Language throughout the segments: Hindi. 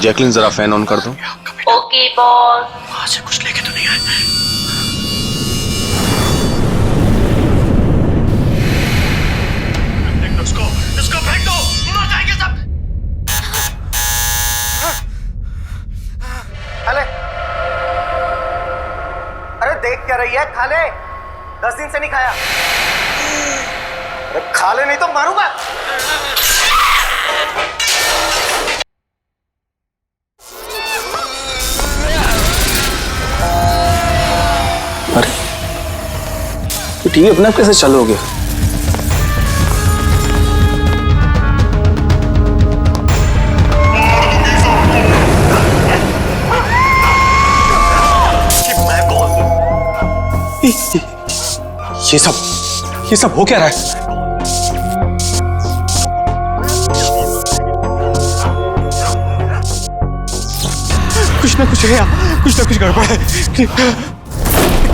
जैकलिन जरा फैन ऑन कर दो। Okay boss. वहां से कुछ लेके तो नहीं आए? इसको फेंक दो, मर जाएंगे सब। खाले, अरे देख क्या रही है? खा ले, 10 दिन से नहीं खाया। अरे खा ले नहीं तो मारूंगा। अरे तो टीवी अपने आप कैसे चालू हो गया? ये सब हो क्या रहा है? कुछ ना कुछ है यहाँ, कुछ ना कुछ गड़बड़ है।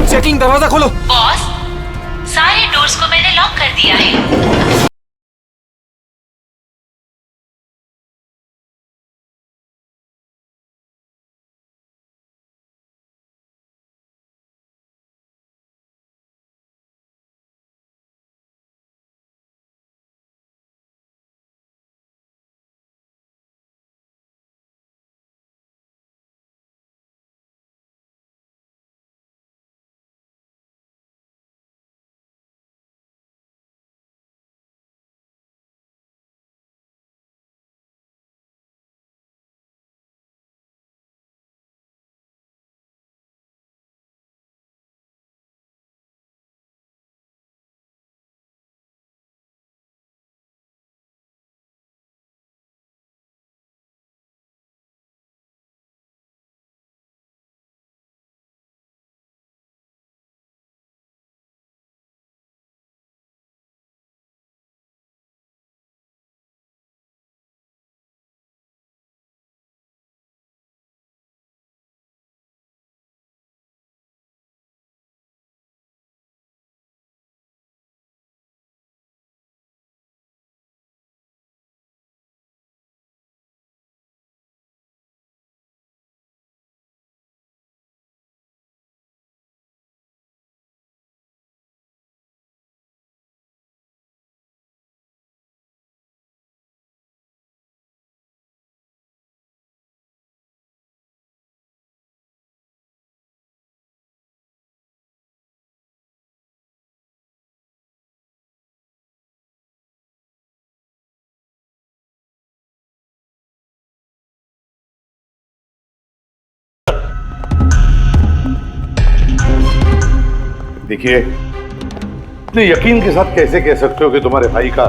जैकलिन दरवाजा खोलो। बॉस, सारे डोर्स को मैंने लॉक कर दिया है। देखिए, इतने यकीन के साथ कैसे कह सकते हो कि तुम्हारे भाई का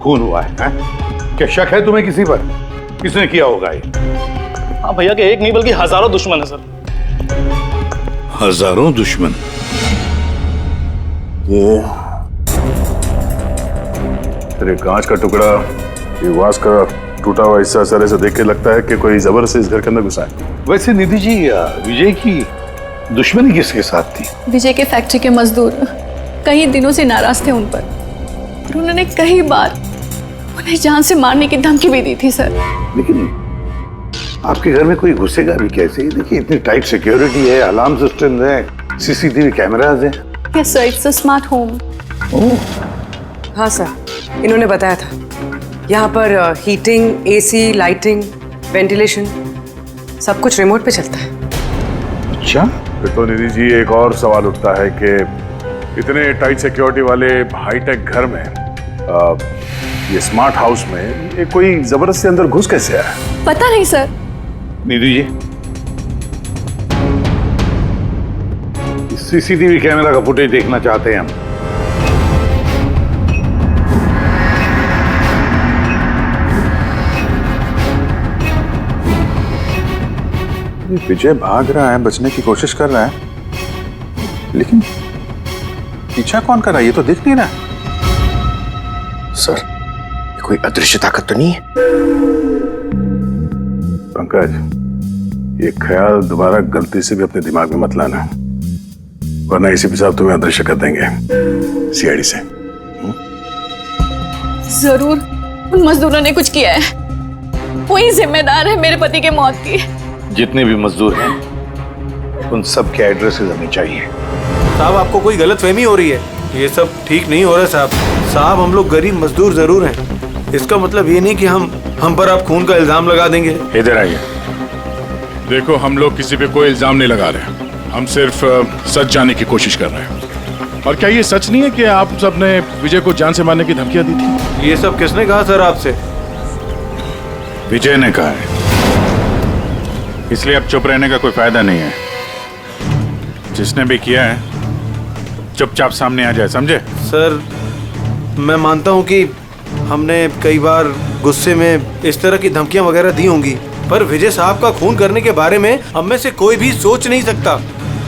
खून हुआ है? क्या शक है तुम्हें किसी पर? किसने किया होगा ये? हाँ भैया के एक नहीं बल्कि हजारों दुश्मन है सर। हजारों दुश्मन? ये तेरे कांच का टुकड़ा, ये वास का टूटा हुआ हिस्सा सर ऐसे देख के लगता है कि कोई जबरदस्ती इस घर के अंदर घुसा है। वैसे निधि जी, विजय की दुश्मनी किसके साथ थी? विजय के फैक्ट्री के मजदूर कई दिनों से नाराज थे उन पर और उन्होंने कई बार उन्हें जान से मारने की धमकी भी दी थी सर। लेकिन आपके घर में कोई घुसेगा भी कैसे? देखिए, इतनी टाइट सिक्योरिटी है, अलार्म सिस्टम है, सीसीटीवी कैमराज हैं। Yes sir, it's a smart home. हाँ सर, इन्होंने बताया था यहाँ पर हीटिंग, एसी, लाइटिंग, वेंटिलेशन सब कुछ रिमोट पे चलता है। अच्छा, फिर तो निधि जी एक और सवाल उठता है कि इतने टाइट सिक्योरिटी वाले हाईटेक घर में ये स्मार्ट हाउस में ये कोई जबरदस्ती अंदर घुस कैसे आया? पता नहीं sir. Nidhi ji, CCTV camera का फुटेज देखना चाहते हैं हम। विजय भाग रहा है, बचने की कोशिश कर रहा है, लेकिन पीछा कौन कर रहा है ये तो दिख नहीं रहा। सर, ये कोई अदृश्य ताकत तो नहीं है? पंकज, ये ख्याल दोबारा गलती से भी अपने दिमाग में मत लाना, वरना इसी पे साहब तुम्हें अदृश्य कर देंगे सीआईडी से। जरूर उन मजदूरों ने कुछ किया है। वही जिम्मेदार है मेरे पति के मौत की। जितने भी मजदूर हैं उन सब के एड्रेसेस हमें चाहिए। साहब आपको कोई गलतफहमी हो रही है, ये सब ठीक नहीं हो रहा साहब। साहब हम लोग गरीब मजदूर जरूर हैं, इसका मतलब ये नहीं कि हम पर आप खून का इल्जाम लगा देंगे। इधर आइए। देखो, हम लोग किसी पे कोई इल्जाम नहीं लगा रहे, हम सिर्फ सच जानने की कोशिश कर रहे हैं। और क्या ये सच नहीं है कि आप सबने विजय को जान से मारने की धमकियां दी थी? ये सब किसने कहा सर आपसे? विजय ने कहा है, इसलिए अब चुप रहने का कोई फायदा नहीं है। जिसने भी किया है चुपचाप सामने आ जाए, समझे? सर मैं मानता हूँ कि हमने कई बार गुस्से में इस तरह की धमकियां वगैरह दी होंगी, पर विजय साहब का खून करने के बारे में हम में से कोई भी सोच नहीं सकता।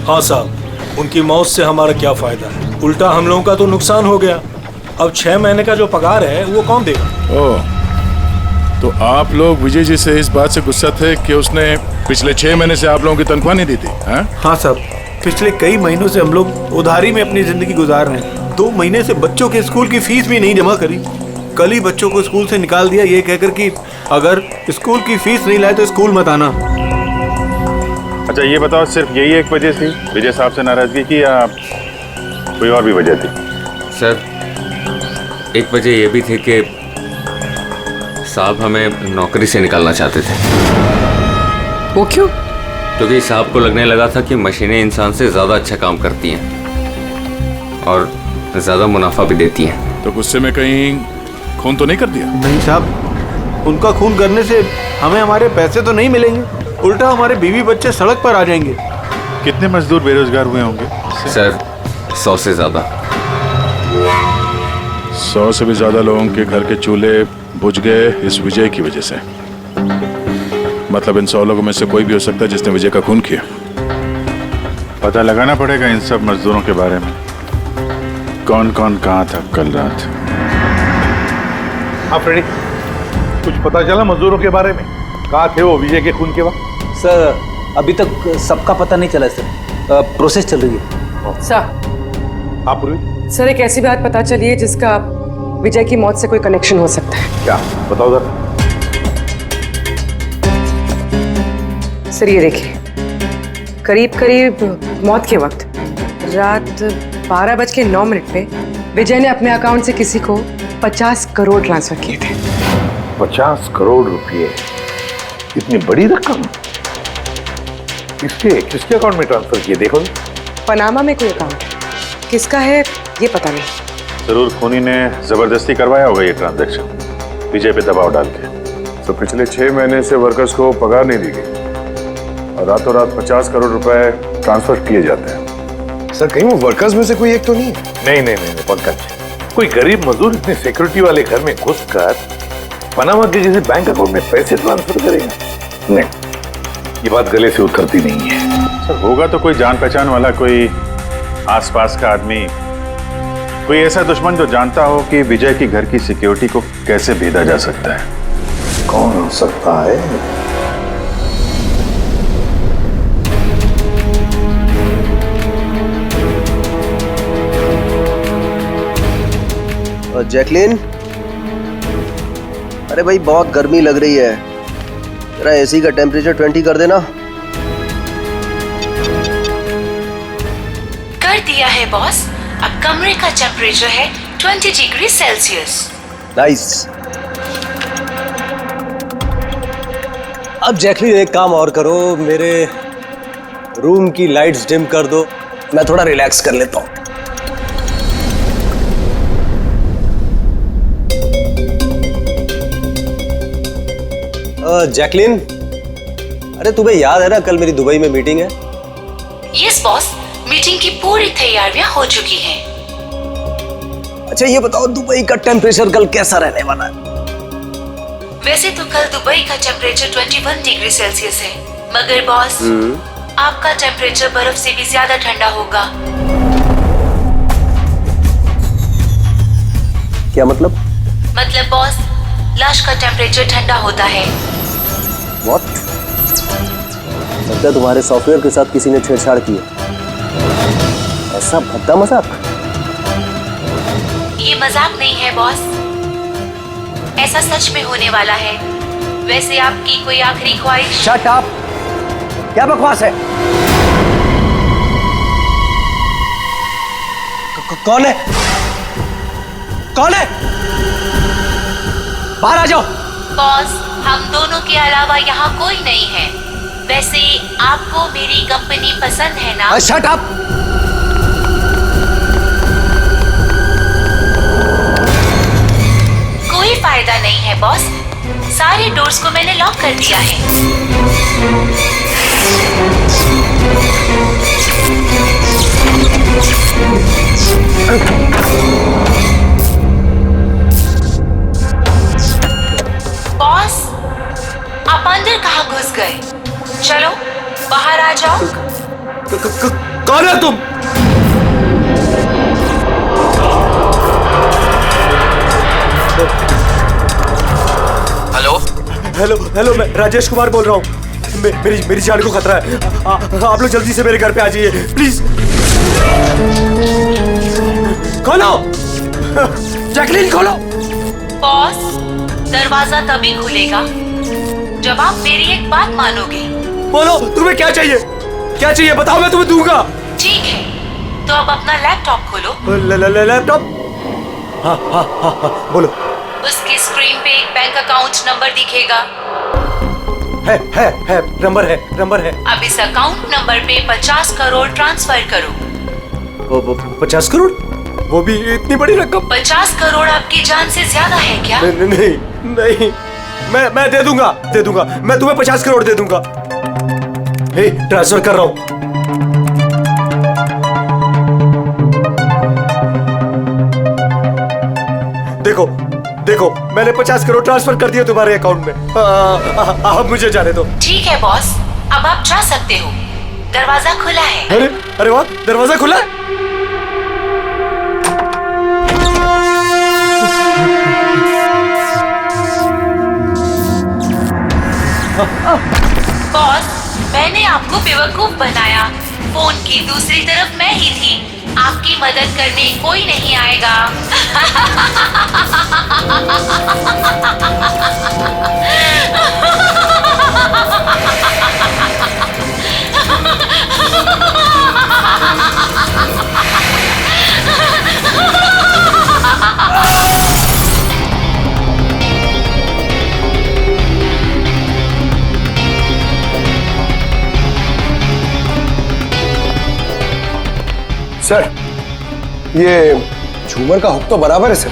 हाँ साहब, उनकी मौत से हमारा क्या फायदा है, उल्टा हम लोगों का तो नुकसान हो गया। अब 6 महीने का जो पगार है वो कौन देगा? ओह, तो आप लोग विजय जी से इस बात से गुस्सा थे कि उसने पिछले 6 महीने से आप लोगों की तनख्वाह नहीं दी थी? हाँ साहब, पिछले कई महीनों से हम लोग उधारी में अपनी जिंदगी गुजार रहे हैं। 2 महीने से बच्चों के स्कूल की फीस भी नहीं जमा करी। कल ही बच्चों को स्कूल से निकाल दिया ये कहकर कि अगर स्कूल की फीस नहीं लाए तो स्कूल मत आना। अच्छा ये बताओ, सिर्फ यही एक वजह थी विजय साहब से नाराजगी की या कोई और भी वजह थी? सर, एक वजह ये भी थी कि साहब हमें नौकरी से निकालना चाहते थे। वो क्यों? क्योंकि साहब को लगने लगा था कि मशीनें इंसान से ज़्यादा अच्छा काम करती हैं और ज़्यादा मुनाफा भी देती हैं। तो गुस्से में कहीं खून तो नहीं कर दिया? नहीं साहब, उनका खून करने से हमें हमारे पैसे तो नहीं मिलेंगे, उल्टा हमारे बीवी बच्चे सड़क पर आ जाएंगे। कितने मजदूर बेरोजगार हुए होंगे? सर 100 से ज़्यादा। 100 से भी ज़्यादा लोगों के घर के चूल्हे बुझ गए इस विजय की वजह से। मतलब इन 100 लोगों में से कोई भी हो सकता है जिसने विजय का खून किया। पता लगाना पड़ेगा इन सब मजदूरों के बारे में, कौन कौन कहाँ था कल रात। हाँ फ्रेडी, कुछ पता चला मजदूरों के बारे में? कहाँ थे वो विजय के खून के वक्त? सर अभी तक सबका पता नहीं चला सर, प्रोसेस चल रही है। सर, आप पूरी? सर एक ऐसी बात पता चली है जिसका विजय की मौत से कोई कनेक्शन हो सकता है। क्या बताओ जरा। सर ये देखिए, करीब करीब मौत के वक्त रात 12:09 पे विजय ने अपने अकाउंट से किसी को 50 करोड़ ट्रांसफर किए थे। 50 करोड़ रुपए, इतनी बड़ी रकम किसके अकाउंट में ट्रांसफर किए? देखो, पनामा में कोई अकाउंट, किसका है ये पता नहीं। जरूर खूनी ने जबरदस्ती करवाया होगा ये ट्रांजैक्शन विजय पे दबाव डाल के। तो पिछले 6 महीने से वर्कर्स को पगार नहीं दी गई और रातों रात 50 करोड़ रुपए ट्रांसफर किए जाते हैं। सर कहीं वो वर्कर्स में से कोई एक तो नहीं है? नहीं पंकज, कोई गरीब मजदूर इतने सिक्योरिटी वाले घर में घुसकर पनामा के जैसे बैंक अकाउंट में पैसे ट्रांसफर करेगा? नहीं, ये बात गले से उतरती नहीं है। सर होगा तो कोई जान पहचान वाला, कोई आसपास का आदमी, कोई ऐसा दुश्मन जो जानता हो कि विजय की घर की सिक्योरिटी को कैसे भेदा जा सकता है। कौन हो सकता है? जैकलिन, अरे भाई बहुत गर्मी लग रही है, जरा एसी का टेम्परेचर 20 कर देना। कर दिया है बॉस, अब कमरे का टेम्परेचर है 20 डिग्री सेल्सियस। नाइस। अब जैकलिन एक काम और करो, मेरे रूम की लाइट्स डिम कर दो, मैं थोड़ा रिलैक्स कर लेता हूँ। जैकलिन, अरे तुम्हें याद है ना कल मेरी दुबई में मीटिंग है? यस बॉस, मीटिंग की पूरी तैयारियां हो चुकी हैं। अच्छा ये बताओ दुबई का टेम्परेचर कल कैसा रहने वाला है? वैसे तो कल दुबई का टेम्परेचर 21 डिग्री सेल्सियस है, मगर बॉस आपका टेम्परेचर बर्फ से भी ज्यादा ठंडा होगा। क्या मतलब? मतलब बॉस, लाश का टेम्परेचर ठंडा होता है। What? लगता है तुम्हारे सॉफ्टवेयर के साथ किसी ने छेड़छाड़ की है। ऐसा भद्दा मजाक? ये मजाक नहीं है बॉस, ऐसा सच में होने वाला है। वैसे आपकी कोई आखिरी ख्वाहिश? Shut up! क्या बकवास है? कौन है? कौन है? बाहर आ जाओ। बॉस, हम दोनों के अलावा यहाँ कोई नहीं है। वैसे आपको मेरी कंपनी पसंद है ना? Shut up! कोई फायदा नहीं है बॉस, सारे डोर्स को मैंने लॉक कर दिया है। बॉस, आप अंदर कहाँ घुस गए? चलो बाहर आ जाओ। कौन है तुम? हेलो हेलो हेलो, मैं राजेश कुमार बोल रहा हूँ। मेरी जान को खतरा है। आप लोग जल्दी से मेरे घर पे आ जाइए प्लीज। खोलो जैकलीन, खोलो। बॉस, दरवाजा तभी खुलेगा जब आप मेरी एक बात मानोगे। बोलो तुम्हें क्या चाहिए? क्या चाहिए बताओ, मैं तुम्हें दूंगा। ठीक है, तो अब अपना लैपटॉप खोलो। लैपटॉप? हाँ हाँ हाँ हाँ, बोलो। उसकी स्क्रीन पे एक बैंक अकाउंट नंबर दिखेगा। है नंबर है। अब इस अकाउंट नंबर पे 50 करोड़ ट्रांसफर करो। 50 करोड़? वो भी इतनी बड़ी रकम? 50 करोड़ आपकी जान से ज्यादा है क्या? नहीं, मैं दे दूंगा। मैं तुम्हें 50 करोड़ दे दूंगा। ट्रांसफर कर रहा हूं। देखो मैंने 50 करोड़ ट्रांसफर कर दिए तुम्हारे अकाउंट में। अब मुझे जाने दो। ठीक है बॉस, अब आप जा सकते हो, दरवाजा खुला है। अरे वाह, दरवाजा खुला है। बॉस, मैंने आपको बेवकूफ बनाया। फोन की दूसरी तरफ मैं ही थी। आपकी मदद करने कोई नहीं आएगा। सर, ये झूमर का हुक तो बराबर है सर।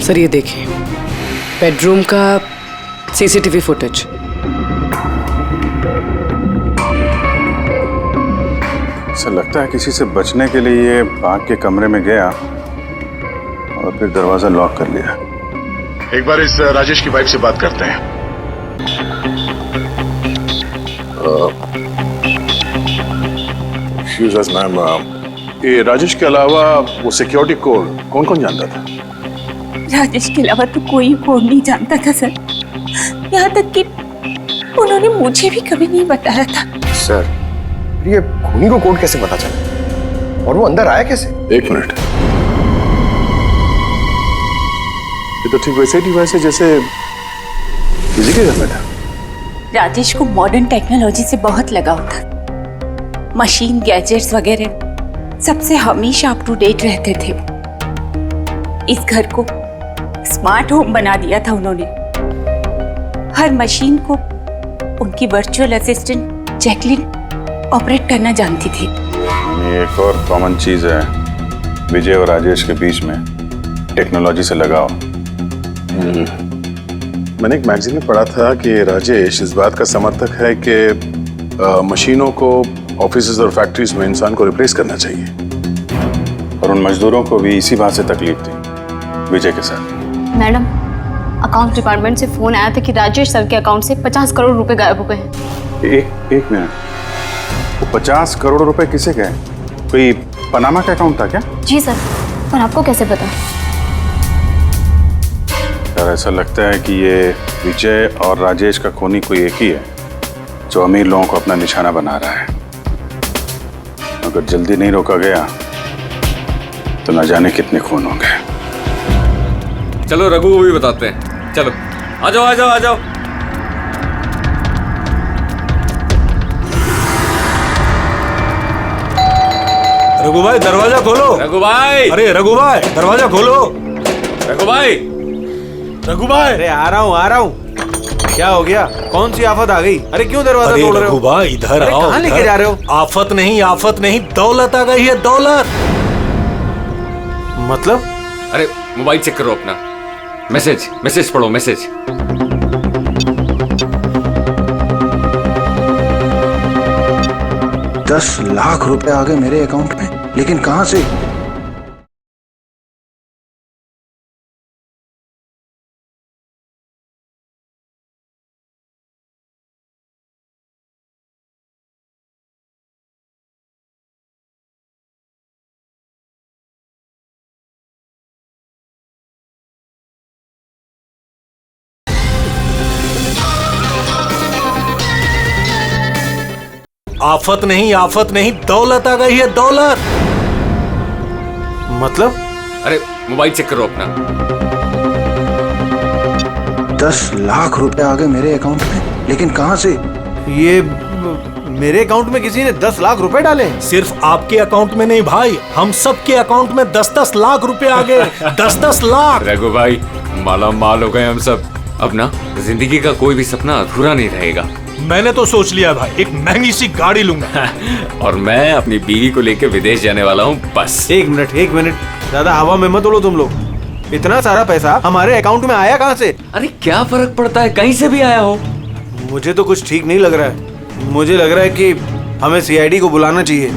सर ये देखिए, बेडरूम का सीसीटीवी फुटेज। सर लगता है किसी से बचने के लिए ये आग के कमरे में गया और फिर दरवाजा लॉक कर लिया। एक बार इस राजेश की वाइफ से बात करते हैं। मैम, ये राजेश के अलावा वो सिक्योरिटी कोड कौन कौन जानता था? राजेश के अलावा तो कोई कोड नहीं जानता था सर। यहाँ तक कि उन्होंने मुझे भी कभी नहीं बताया था। सर, ये खूनी को कोड कैसे पता चला और वो अंदर आया कैसे? एक मिनट, ये तो ठीक वैसे ही डिवाइस है जैसे किसी के घर में था। राजेश को मॉडर्न टेक्नोलॉजी से बहुत लगाव था। मशीन, गैजेट्स वगैरह सबसे हमेशा अप टू डेट रहते थे। इस घर को स्मार्ट होम बना दिया था उन्होंने। हर मशीन को उनकी वर्चुअल असिस्टेंट जैकलिन ऑपरेट करना जानती थी। एक और कॉमन चीज है विजय और राजेश के बीच में, टेक्नोलॉजी से लगाव। मैंने एक मैगजीन में पढ़ा था कि राजेश इस बात का समर्थक है कि मशीनों को ऑफिसेज और फैक्ट्रीज में इंसान को रिप्लेस करना चाहिए, और उन मजदूरों को भी इसी बात से तकलीफ थी विजय के साथ। मैडम, अकाउंट डिपार्टमेंट से फोन आया था कि राजेश सर के अकाउंट से 50 करोड़ रुपए गायब हो गए हैं। एक मिनट, वो 50 करोड़ रुपए किसे गए? कोई पनामा का अकाउंट था क्या? जी सर, पर आपको कैसे पता? यार ऐसा लगता है कि ये विजय और राजेश का खूनी कोई एक ही है, जो अमीर लोगों को अपना निशाना बना रहा है। अगर जल्दी नहीं रोका गया तो न जाने कितने खून होंगे। चलो रघु को भी बताते हैं। चलो आ जाओ आ जाओ आ जाओ। रघु भाई दरवाजा खोलो। रघु भाई, अरे रघु भाई दरवाजा खोलो। रघु भाई, रघु भाई, अरे आ रहा हूँ। क्या हो गया? कौन सी आफत आ गई? अरे क्यों दरवाजा तोड़ रहे हो? रघु भाई इधर आओ। कहाँ लेके जा रहे हो? आफत नहीं दौलत आ गई है, दौलत। मतलब? अरे मोबाइल चेक करो अपना। मैसेज पढ़ो, मैसेज। 10 लाख रुपए आ गए मेरे अकाउंट में, लेकिन कहां से? आफत नहीं दौलत आ गई है, दौलत। मतलब? अरे मोबाइल चेक करो अपना। 10 लाख रुपए आ गए मेरे अकाउंट में, लेकिन कहां से? ये मेरे अकाउंट में किसी ने 10 लाख रुपए डाले? सिर्फ आपके अकाउंट में नहीं भाई, हम सब के अकाउंट में 10-10 लाख रुपए आ गए। 10-10 लाख। रघु भाई माला माल हो गए हम सब। अब ना जिंदगी का कोई भी सपना अधूरा नहीं रहेगा। मैंने तो सोच लिया भाई, एक महंगी सी गाड़ी लूंगा। और मैं अपनी बीवी को लेकर विदेश जाने वाला हूँ बस। एक मिनट, ज्यादा हवा में मत उड़ो तुम लोग। इतना सारा पैसा हमारे अकाउंट में आया कहाँ से? अरे क्या फर्क पड़ता है, कहीं से भी आया हो। मुझे तो कुछ ठीक नहीं लग रहा है। मुझे लग रहा है कि हमें सीआईडी को बुलाना चाहिए।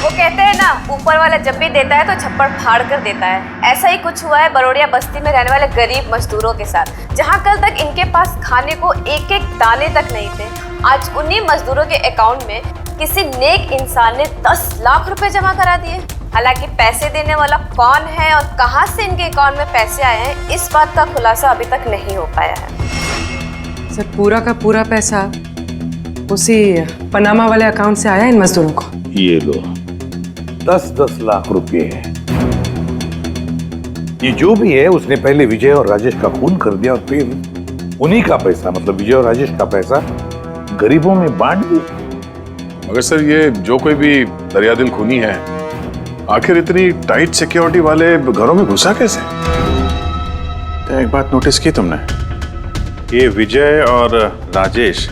वो कहते हैं ना, ऊपर वाला जब भी देता है तो छप्पड़ फाड़ कर देता है। ऐसा ही कुछ हुआ है बरोड़िया बस्ती में रहने वाले गरीब मजदूरों के साथ, जहां कल तक इनके पास खाने को एक एक दाने तक नहीं थे। आज उन्हीं मजदूरों के अकाउंट में किसी नेक इंसान ने 10 लाख रुपए जमा करा दिए। हालांकि पैसे देने वाला कौन है और कहां से इनके अकाउंट में पैसे आए हैं, इस बात का खुलासा अभी तक नहीं हो पाया है। सर पूरा का पूरा पैसा उसी पनामा वाले अकाउंट से आया इन मजदूरों को। ये लो 10-10 लाख रुपए है। ये जो भी है उसने पहले विजय और राजेश का खून कर दिया और फिर उन्हीं का पैसा, मतलब विजय और राजेश का पैसा गरीबों में बांट दिया। मगर सर ये जो कोई भी दरियादिल खूनी है, आखिर इतनी टाइट सिक्योरिटी वाले घरों में घुसा कैसे? तो एक बात नोटिस की तुमने, ये विजय और राजेश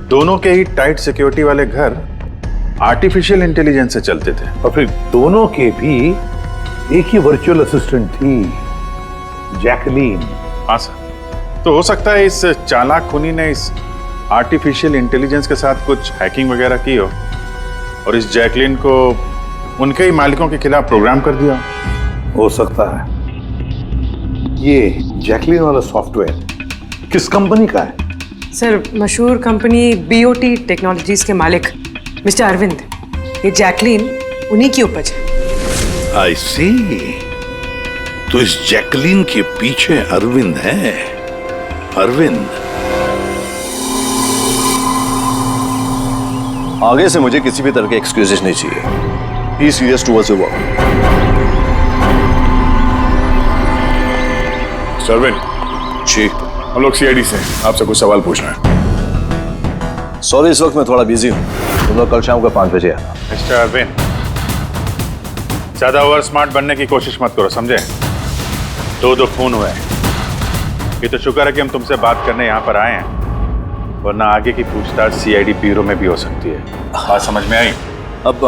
दोनों के ही टाइट सिक्योरिटी वाले घर आर्टिफिशियल इंटेलिजेंस से चलते थे, और फिर दोनों के भी एक ही वर्चुअल असिस्टेंट थी, जैकलीन। हाँ सर, तो हो सकता है इस चालाक खूनी ने इस आर्टिफिशियल इंटेलिजेंस के साथ कुछ हैकिंग वगैरह की हो और इस जैकलीन को उनके ही मालिकों के खिलाफ प्रोग्राम कर दिया। हो सकता है। ये जैकलीन वाला सॉफ्टवेयर किस कंपनी का है? सर मशहूर कंपनी बीओटी टेक्नोलॉजीज के मालिक मिस्टर अरविंद, ये जैकलीन उन्हीं की उपज है। आई सी। तो इस जैकलीन के पीछे अरविंद है। अरविंद, आगे से मुझे किसी भी तरह के एक्सक्यूजेस नहीं चाहिए। Be serious towards your work. Arvind ji, हम लोग सीआईडी से आपसे कुछ सवाल पूछना है। सॉरी इस वक्त मैं थोड़ा बिजी हूँ। तुम लोग कल शाम को 5 बजे आना। मिस्टर अरविंद, ज्यादा ओवर स्मार्ट बनने की कोशिश मत करो, समझे? 2 खून हुए। ये तो शुक्र है कि हम तुमसे बात करने यहाँ पर आए हैं, वरना आगे की पूछताछ सीआईडी ब्यूरो में भी हो सकती है। बात समझ में आई? अब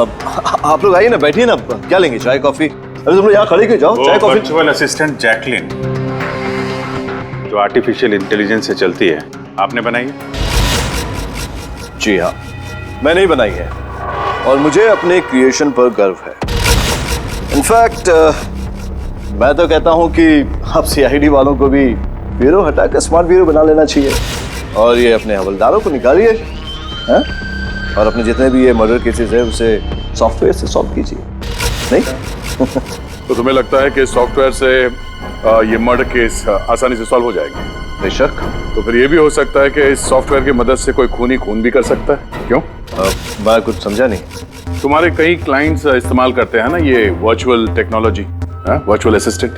आप लोग आइए ना, बैठिए ना। क्या लेंगे, चाय कॉफी? अरे तुम लोग यहाँ खड़े क्यों, जाओ चाय कॉफी। वर्चुअल असिस्टेंट जैकलिन जो आर्टिफिशियल इंटेलिजेंस से चलती है, आपने बनाई है? जी हाँ, मैंने ही बनाई है और मुझे अपने क्रिएशन पर गर्व है। इनफैक्ट मैं तो कहता हूँ कि आप सीआईडी वालों को भी ब्यूरो हटाकर स्मार्ट ब्यूरो बना लेना चाहिए और ये अपने हवलदारों को निकालिए, हैं? और अपने जितने भी ये मर्डर केसेस है उसे सॉफ्टवेयर से सॉल्व कीजिए, नहीं? तो तुम्हें लगता है कि सॉफ्टवेयर से ये मर्डर केस आसानी से सॉल्व हो जाएगा? बेशक। तो फिर ये भी हो सकता है कि इस सॉफ्टवेयर की मदद से कोई खूनी खून भी कर सकता है। क्यों? मैं कुछ समझा नहीं। तुम्हारे कई क्लाइंट्स इस्तेमाल करते हैं ना ये वर्चुअल टेक्नोलॉजी, वर्चुअल असिस्टेंट।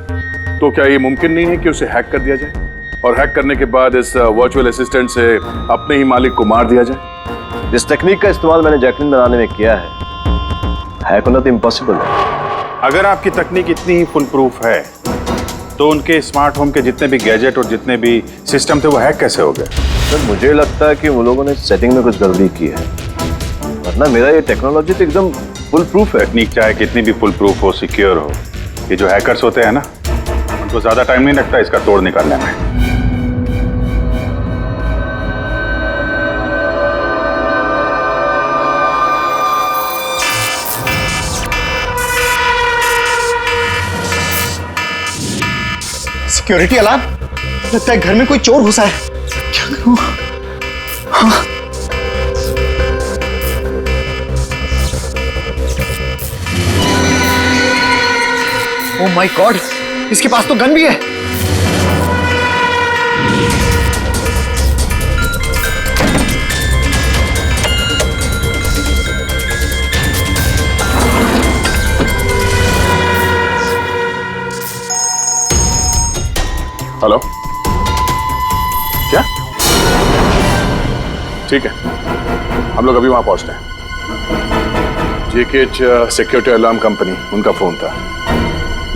तो क्या ये मुमकिन नहीं है कि उसे हैक कर दिया जाए और हैक करने के बाद इस वर्चुअल असिस्टेंट से अपने ही मालिक को मार दिया जाए? इस टेक्निक का इस्तेमाल मैंने जैकलिन बनाने में किया है। हैक होना तो इम्पॉसिबल है। अगर आपकी तकनीक इतनी ही फुल प्रूफ है तो उनके स्मार्ट होम के जितने भी गैजेट और जितने भी सिस्टम थे वो हैक कैसे हो गए? सर मुझे लगता है कि वो लोगों ने सेटिंग में कुछ गड़बड़ी की है, वरना मेरा ये टेक्नोलॉजी तो एकदम फुल प्रूफ है। तकनीक चाहे कितनी भी फुल प्रूफ हो, सिक्योर हो, ये जो हैकर्स होते हैं ना, उनको ज्यादा टाइम नहीं लगता इसका तोड़ निकालने में। सिक्योरिटी अलार्म, लगता है घर में कोई चोर घुसा है। क्या करूं? हाँ। ओह माय गॉड, इसके पास तो गन भी है। हेलो, क्या? ठीक है, हम लोग अभी वहां पहुंचते हैं। जेकेएच सिक्योरिटी अलार्म कंपनी, उनका फोन था।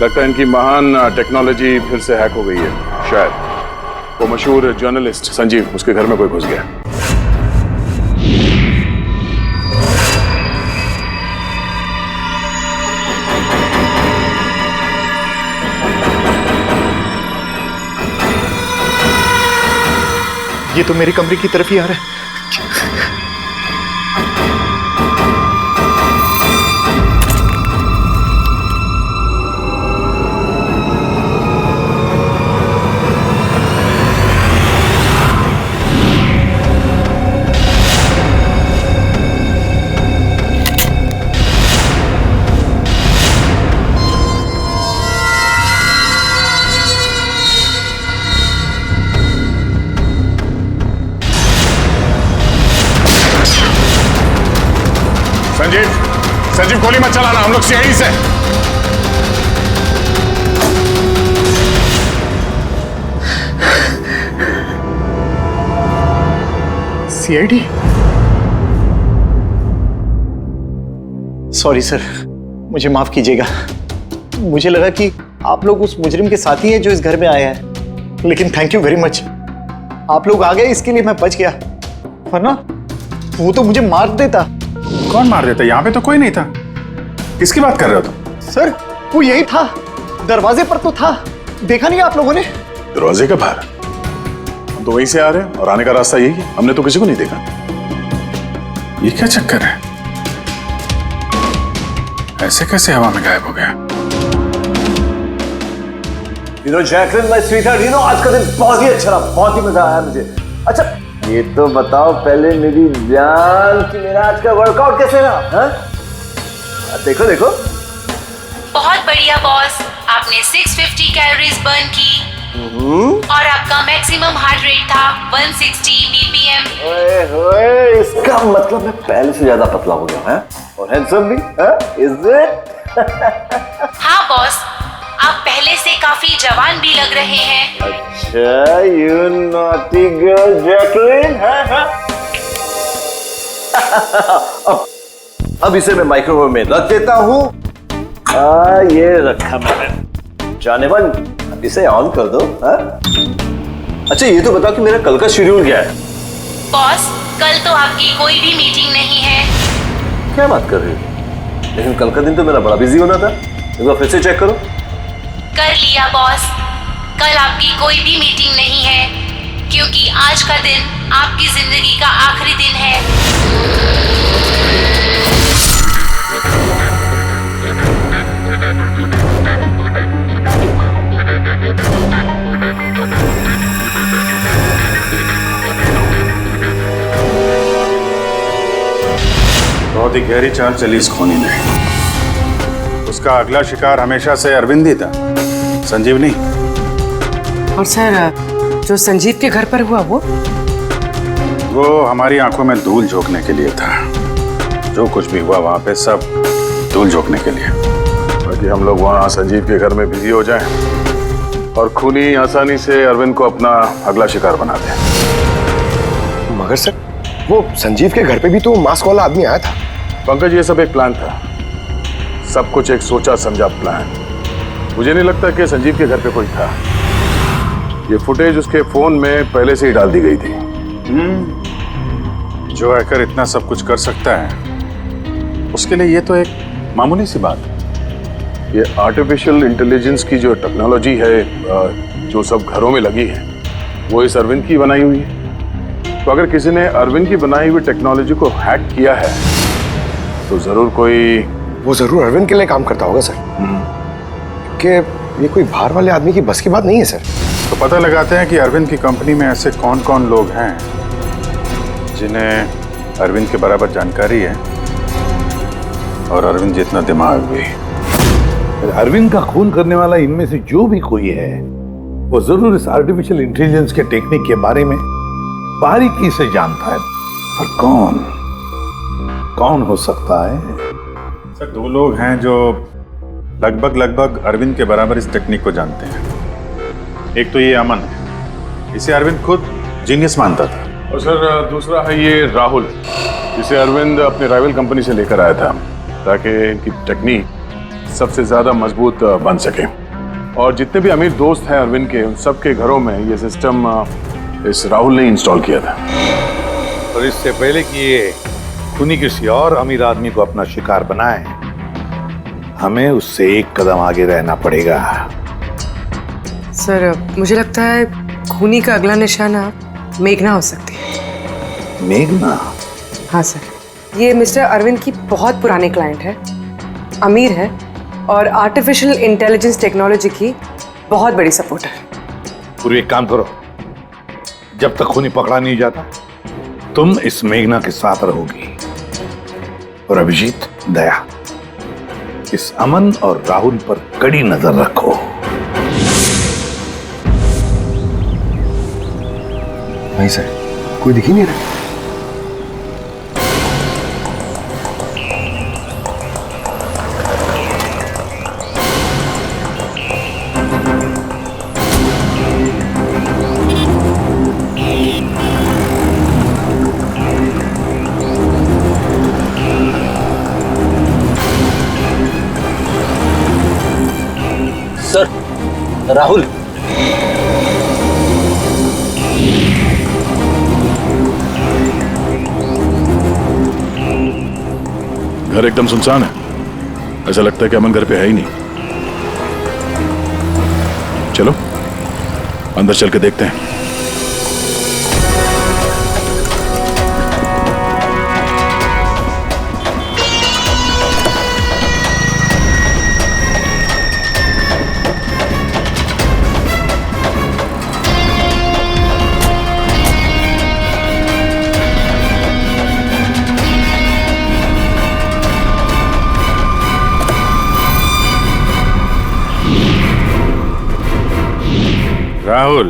लगता है इनकी महान टेक्नोलॉजी फिर से हैक हो गई है। शायद वो मशहूर जर्नलिस्ट संजीव, उसके घर में कोई घुस गया। ये तो मेरी कमरे की तरफ ही आ रहा है। संजीव गोली मत चलाना, हम लोग सीआईडी से। सीआईडी? सॉरी सर, मुझे माफ कीजिएगा। मुझे लगा कि आप लोग उस मुजरिम के साथी हैं जो इस घर में आए हैं, लेकिन थैंक यू वेरी मच, आप लोग आ गए, इसके लिए मैं बच गया, वरना वो तो मुझे मार देता। कौन मार देता? यहाँ पे तो कोई नहीं था। किसकी बात कर रहे हो तुम? सर वो यही था, दरवाजे पर तो था, देखा नहीं आप लोगों ने? दरवाजे के बाहर? हम तो वहीं से आ रहे हैं और आने का रास्ता यही है, हमने तो किसी को नहीं देखा। ये क्या चक्कर है? ऐसे कैसे हवा में गायब हो गया? जैकलिन माय स्वीटहार्ट, आज का दिन बहुत ही अच्छा रहा, बहुत ही मजा आया मुझे। अच्छा ये तो बताओ पहले मेरी जान कि मेरा आज का वर्कआउट कैसे रहा? देखो देखो। बहुत बढ़िया बॉस, आपने 650 कैलोरीज बर्न की और आपका मैक्सिमम हार्ट रेट था 160 बीपीएम। ओए होए, इसका मतलब मैं पहले से ज्यादा पतला हो गया है और हैंडसम भी, इज इट? हाँ बॉस, आप पहले से काफी जवान भी लग रहे हैं। अच्छा, यू नॉटी गर्ल जैकलिन। अब इसे मैं माइक्रोवेव में रख देता हूँ। ये रखा मैंने। जाने मन, अब इसे ऑन कर दो। अच्छा ये तो बताओ कि मेरा कल का शेड्यूल क्या है? बॉस, कल तो आपकी कोई भी मीटिंग नहीं है। क्या बात कर रही हो? लेकिन कल का दिन तो मेरा बड़ा बिजी होना था। एक बार फिर से चेक करो। कर लिया बॉस, कल आपकी कोई भी मीटिंग नहीं है, क्योंकि आज का दिन आपकी जिंदगी का आखिरी दिन है। बहुत ही गहरी चाल चली इस खूनी ने। उसका अगला शिकार हमेशा से अरविंद ही था, संजीव नहीं। और सर, जो संजीव के घर पर हुआ वो हमारी आंखों में धूल झोंकने के लिए था। जो कुछ भी हुआ वहां पे सब धूल झोंकने के लिए, ताकि हम लोग वहां संजीव के घर में बिजी हो जाएं और खूनी आसानी से अरविंद को अपना अगला शिकार बना दे। मगर सर, वो संजीव के घर पे भी तो मास्क वाला आदमी आया था। पंकज, ये सब एक प्लान था, सब कुछ एक सोचा समझा प्लान। मुझे नहीं लगता कि संजीव के घर पे कोई था। ये फुटेज उसके फोन में पहले से ही डाल दी गई थी। जो हैकर इतना सब कुछ कर सकता है, उसके लिए ये तो एक मामूली सी बात है। ये आर्टिफिशियल इंटेलिजेंस की जो टेक्नोलॉजी है, जो सब घरों में लगी है, वो इस अरविंद की बनाई हुई है। तो अगर किसी ने अरविंद की बनाई हुई टेक्नोलॉजी को हैक किया है, तो जरूर वो जरूर अरविंद के लिए काम करता होगा सर, क्योंकि ये कोई बाहर वाले आदमी की बस की बात नहीं है सर। तो पता लगाते हैं कि अरविंद की कंपनी में ऐसे कौन कौन लोग हैं जिन्हें अरविंद के बराबर जानकारी है और अरविंद जितना दिमाग भी। अरविंद का खून करने वाला इनमें से जो भी कोई है, वो जरूर इस आर्टिफिशियल इंटेलिजेंस के टेक्निक के बारे में बारीकी से जानता है। पर कौन हो सकता है? सर, 2 लोग हैं जो लगभग अरविंद के बराबर इस टेक्निक को जानते हैं। एक तो ये अमन है, इसे अरविंद खुद जीनियस मानता था। और सर, दूसरा है ये राहुल, जिसे अरविंद अपने राइवल कंपनी से लेकर आया था, ताकि इनकी टेक्निक सबसे ज्यादा मजबूत बन सके। और जितने भी अमीर दोस्त हैं अरविंद के, उन सबके घरों में ये सिस्टम इस राहुल ने इंस्टॉल किया था। और इससे पहले कि ये खूनी किसी और अमीर आदमी को अपना शिकार बनाए, हमें उससे एक कदम आगे रहना पड़ेगा। सर, मुझे लगता है खूनी का अगला निशाना मेघना हो सकती है। मेघना? हाँ सर, ये मिस्टर अरविंद की बहुत पुरानी क्लाइंट है, अमीर है और आर्टिफिशियल इंटेलिजेंस टेक्नोलॉजी की बहुत बड़ी सपोर्टर। पूरी एक काम करो, जब तक खूनी पकड़ा नहीं जाता, तुम इस मेघना के साथ रहोगी। और अभिजीत, दया, इस अमन और राहुल पर कड़ी नजर रखो। नहीं सर, कोई दिख ही नहीं रहा। सर, राहुल। घर एकदम सुनसान है, ऐसा लगता है कि अमन घर पे है ही नहीं। चलो अंदर चल के देखते हैं। राहुल,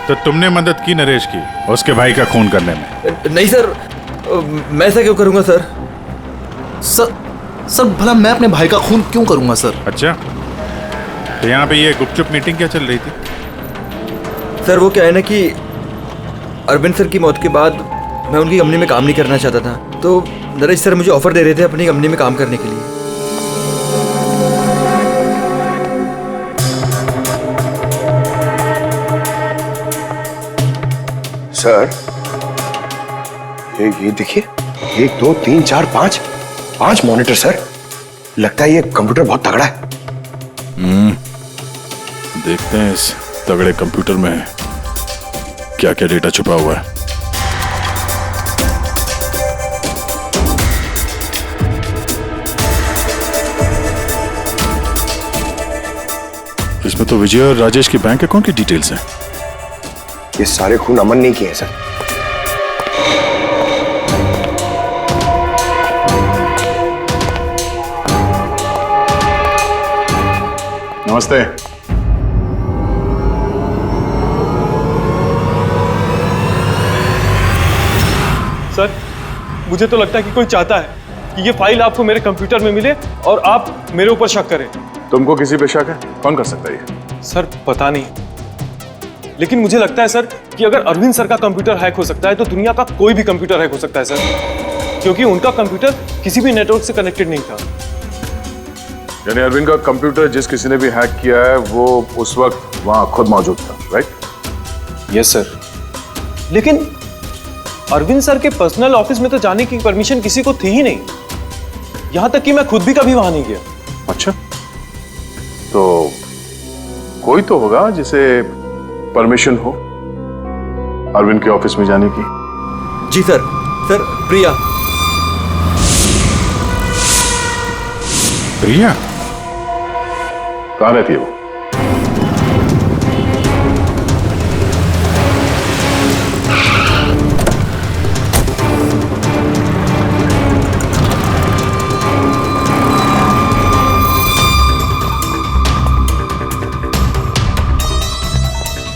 तो तुमने मदद की नरेश की उसके भाई का खून करने में? नहीं सर, मैं ऐसा क्यों करूंगा सर? सर भला मैं अपने भाई का खून क्यों करूंगा सर? अच्छा, तो यहाँ पे ये गुपचुप मीटिंग क्या चल रही थी? सर, वो क्या है ना कि अरविंद सर की मौत के बाद मैं उनकी कंपनी में काम नहीं करना चाहता था, तो नरेश सर मुझे ऑफर दे रहे थे अपनी कंपनी में काम करने के लिए। सर, ये देखिए, 1 2 3 4 5 मॉनिटर सर। लगता है ये कंप्यूटर बहुत तगड़ा है। देखते हैं इस तगड़े कंप्यूटर में क्या क्या डेटा छुपा हुआ है। इसमें तो विजय और राजेश की बैंक अकाउंट की डिटेल्स हैं। ये सारे खून अमन नहीं किए हैं सर। नमस्ते। सर, मुझे तो लगता है कि कोई चाहता है कि ये फाइल आपको मेरे कंप्यूटर में मिले और आप मेरे ऊपर शक करें। तुमको किसी पे शक है? कौन कर सकता है ये? सर पता नहीं, लेकिन मुझे लगता है सर कि अगर अरविंद सर का कंप्यूटर हैक हो सकता है तो दुनिया का कोई भी कंप्यूटर हैक हो सकता है सर, क्योंकि उनका कंप्यूटर किसी भी नेटवर्क से कनेक्टेड नहीं था। यानी अरविंद का कंप्यूटर जिस किसी ने भी हैक किया है वो उस वक्त वहां खुद मौजूद था, राइट? यस सर, लेकिन अरविंद सर के पर्सनल ऑफिस में तो जाने की परमिशन किसी को थी ही नहीं, यहां तक कि मैं खुद भी कभी वहां नहीं गया। अच्छा, तो कोई तो होगा जिसे परमिशन हो अरविंद के ऑफिस में जाने की। जी सर। सर, प्रिया। प्रिया कहाँ रहती है वो?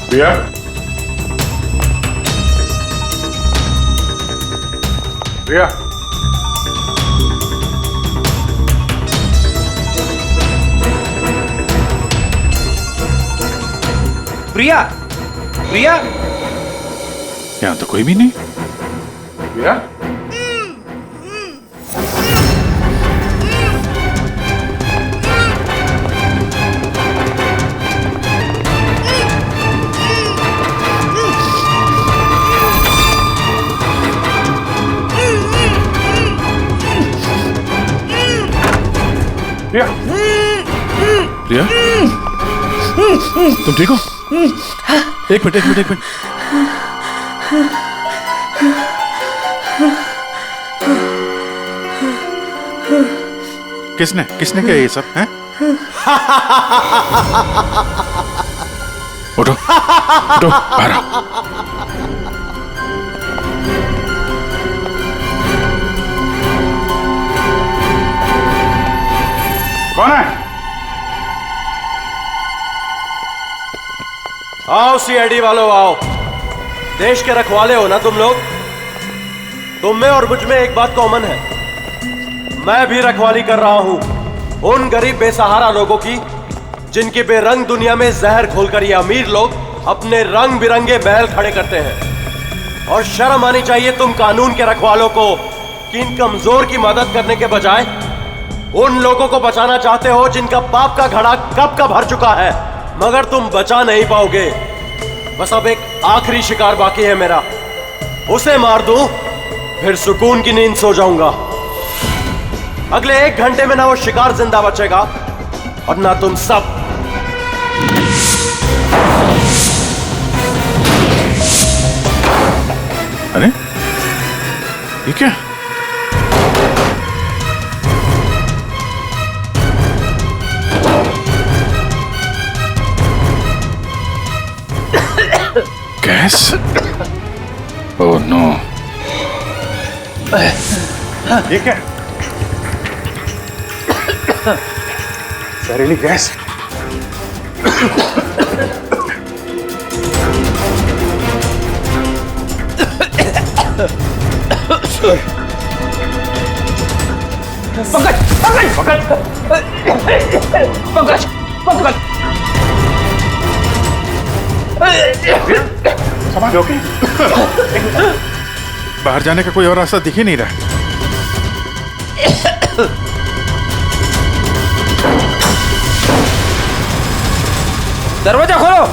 प्रिया? प्रिया? प्रिया? प्रिया? यहाँ तो कोई भी नहीं। प्रिया? प्रिया? प्रिया? तुम ठीक हो? एक मिनट, एक मिनट, एक मिनट। किसने किसने किया ये सब है? उठो उठो, बाहर आओ। कौन है? आओ सीआईडी वालों, आओ। देश के रखवाले हो ना तुम लोग? तुम में और मुझ में एक बात कॉमन है, मैं भी रखवाली कर रहा हूं उन गरीब बेसहारा लोगों की जिनके बेरंग दुनिया में जहर घोलकर ये अमीर लोग अपने रंग बिरंगे महल खड़े करते हैं। और शर्म आनी चाहिए तुम कानून के रखवालों को कि इन कमजोर की मदद करने के बजाय उन लोगों को बचाना चाहते हो जिनका पाप का घड़ा कब का भर चुका है, मगर तुम बचा नहीं पाओगे। बस अब एक आखिरी शिकार बाकी है मेरा, उसे मार दूं फिर सुकून की नींद सो जाऊंगा। अगले 1 घंटे में ना वो शिकार जिंदा बचेगा और ना तुम सब। अरे ये क्या? गैस? ओह नो, ये क्या? जहरीली गैस? पंकज, पंकज, पंकज, पंकज, समाज ओके? बाहर जाने का कोई और रास्ता दिख ही नहीं रहा। दरवाजा खोलो।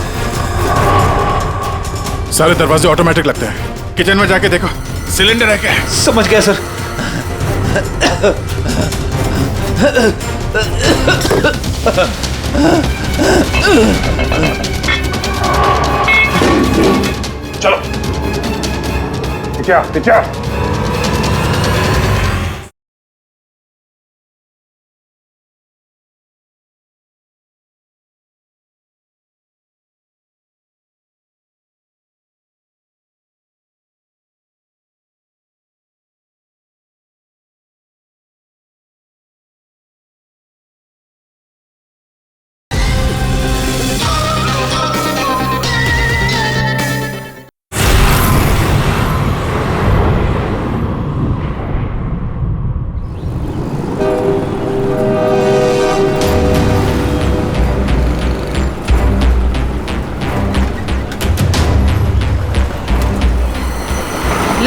सारे दरवाजे ऑटोमेटिक लगते हैं। किचन में जाके देखो सिलेंडर है क्या? समझ गया सर। चलो पीछे पीछे।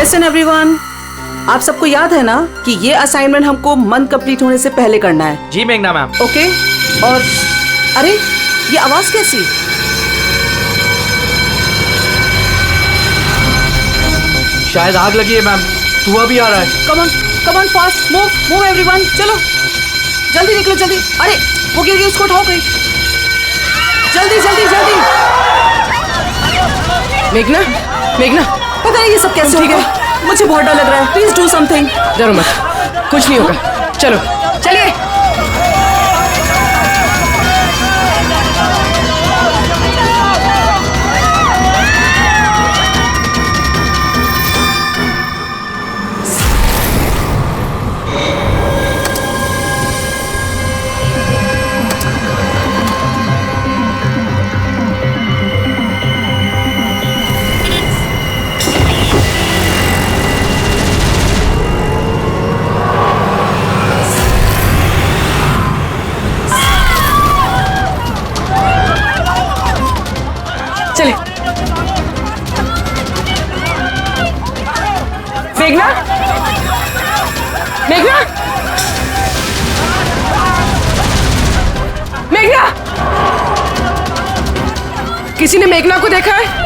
लिसन एवरीवन, आप सबको याद है ना कि ये असाइनमेंट हमको मंथ कंप्लीट होने से पहले करना है। जी मेघना मैम। ओके। और अरे ये आवाज कैसी? शायद आग लगी है मैम, धुआं भी आ रहा है। Come on fast, move everyone, चलो जल्दी निकलो जल्दी। अरे वो गिर गई, उसको उठाओ कोई, जल्दी जल्दी जल्दी। मेघना, मेघना, पता नहीं ये सब कैसे हो गया, मुझे बहुत डर लग रहा है। Please do something. डरो मत, कुछ नहीं होगा, चलो चलिए। चले। मेघना, मेघना, मेघना, किसी ने मेघना को देखा है?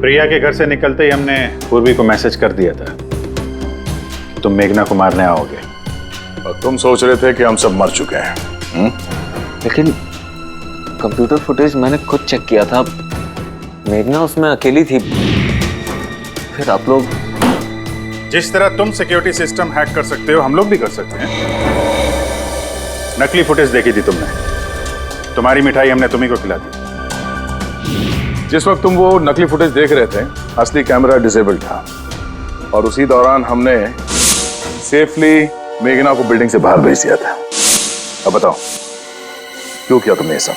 प्रिया के घर से निकलते ही हमने पूर्वी को मैसेज कर दिया था कि तुम मेघना को मारने आओगे, और तुम सोच रहे थे कि हम सब मर चुके हैं। लेकिन कंप्यूटर फुटेज मैंने खुद चेक किया था, मेघना उसमें अकेली थी। फिर आप लोग जिस तरह तुम सिक्योरिटी सिस्टम हैक कर सकते हो, हम लोग भी कर सकते हैं। नकली फुटेज देखी थी तुमने, तुम्हारी मिठाई हमने तुम्ही को खिला दी। जिस वक्त तुम वो नकली फुटेज देख रहे थे, असली कैमरा डिसेबल था, और उसी दौरान हमने सेफली मेघना को बिल्डिंग से बाहर भेज दिया था। अब बताओ क्यों किया तुमने ये सब?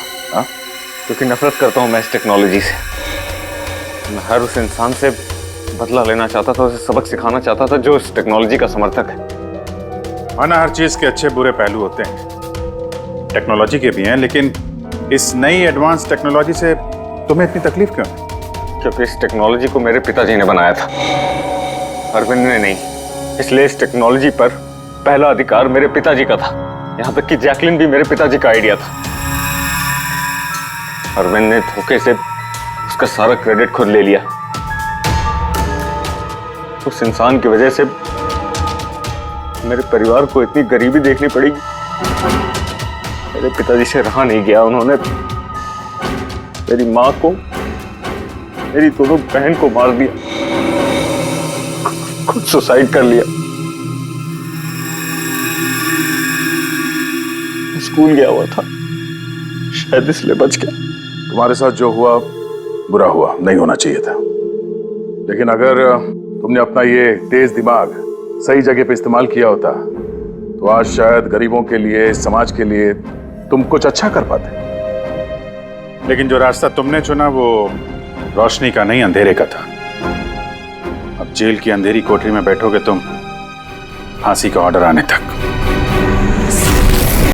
क्योंकि नफरत करता हूं मैं इस टेक्नोलॉजी से। मैं हर उस इंसान से बदला लेना चाहता था, उसे सबक सिखाना चाहता था जो इस टेक्नोलॉजी का समर्थक है। माना हर चीज के अच्छे बुरे पहलू होते हैं, टेक्नोलॉजी के भी हैं, लेकिन इस नई एडवांस टेक्नोलॉजी से तुम्हें इतनी तकलीफ क्यों? क्योंकि इस टेक्नोलॉजी को मेरे पिताजी ने बनाया था, अरविंद ने नहीं। इसलिए इस टेक्नोलॉजी पर पहला अधिकार मेरे पिताजी का था। यहाँ तक कि जैकलिन भी मेरे पिताजी का आइडिया था। अरविंद ने धोखे से उसका सारा क्रेडिट खुद ले लिया। उस इंसान की वजह से मेरे परिवार को इतनी गरीबी देखनी पड़ेगी। मेरे पिताजी से रहा नहीं गया, उन्होंने मेरी माँ को, मेरी दोनों बहन को मार दिया, खुद सुसाइड कर लिया। स्कूल गया हुआ था, शायद इसलिए बच गया। तुम्हारे साथ जो हुआ बुरा हुआ, नहीं होना चाहिए था। लेकिन अगर तुमने अपना ये तेज दिमाग सही जगह पे इस्तेमाल किया होता तो आज शायद गरीबों के लिए, समाज के लिए तुम कुछ अच्छा कर पाते। लेकिन जो रास्ता तुमने चुना वो रोशनी का नहीं, अंधेरे का था। अब जेल की अंधेरी कोठरी में बैठोगे तुम, फांसी का ऑर्डर आने तक।